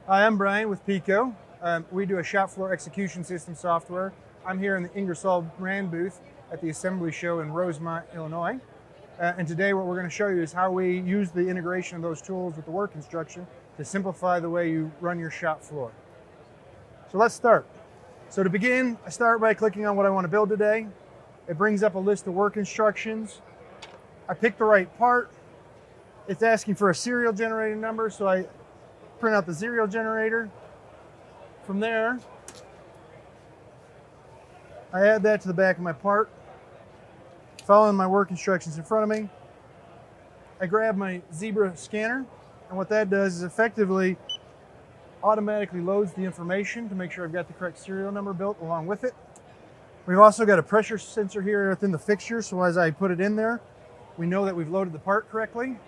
Hi, I'm Brian with Pico. We do a shop floor execution system software. I'm here in the Ingersoll Rand booth at the assembly show in Rosemont, Illinois. And today what we're going to show you is how we use the integration of those tools with the work instruction to simplify the way you run your shop floor. So let's start. So to begin, I start by clicking on what I want to build today. It brings up a list of work instructions. I pick the right part. It's asking for a serial generator number, so I print out the serial generator. From there, I add that to the back of my part. Following my work instructions in front of me, I grab my Zebra scanner, and what that does is effectively automatically loads the information to make sure I've got the correct serial number built along with it. We've also got a pressure sensor here within the fixture, so as I put it in there, we know that we've loaded the part correctly.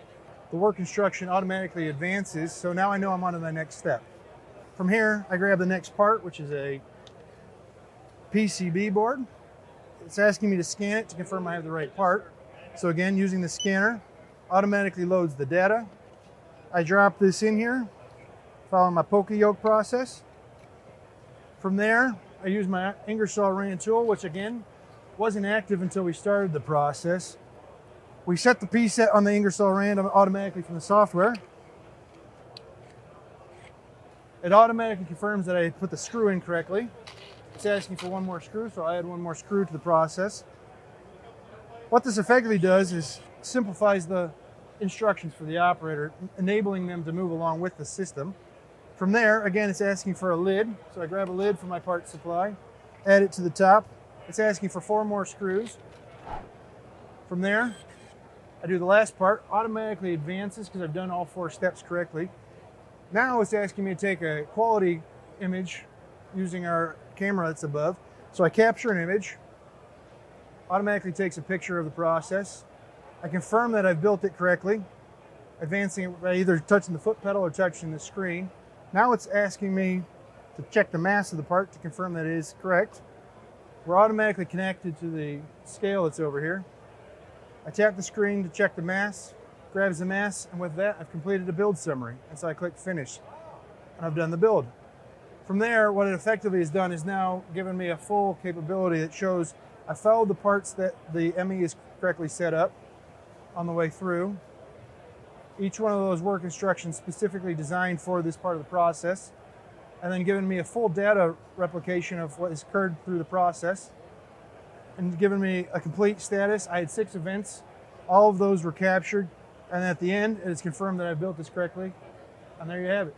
The work instruction automatically advances, so now I know I'm on to the next step. From here, I grab the next part, which is a PCB board. It's asking me to scan it to confirm I have the right part. So again, using the scanner, automatically loads the data. I drop this in here, following my poke yoke process. From there, I use my Ingersoll Rand tool, which again, wasn't active until we started the process. We set the preset on the Ingersoll Rand automatically from the software. It automatically confirms that I put the screw in correctly. It's asking for one more screw, so I add one more screw to the process. What this effectively does is simplifies the instructions for the operator, enabling them to move along with the system. From there, again, it's asking for a lid, so I grab a lid from my part supply, add it to the top. It's asking for 4 more screws. From there, I do the last part, automatically advances because I've done all 4 steps correctly. Now it's asking me to take a quality image using our camera that's above. So I capture an image, automatically takes a picture of the process. I confirm that I've built it correctly, advancing it by either touching the foot pedal or touching the screen. Now it's asking me to check the mass of the part to confirm that it is correct. We're automatically connected to the scale that's over here. I tap the screen to check the mass, grabs the mass, and with that, I've completed a build summary. And so I click Finish, and I've done the build. From there, what it effectively has done is now given me a full capability that shows I followed the parts that the ME is correctly set up on the way through. Each one of those work instructions specifically designed for this part of the process, and then given me a full data replication of what has occurred through the process, and given me a complete status. I had 6 events. All of those were captured, and at the end, it is confirmed that I built this correctly, and there you have it.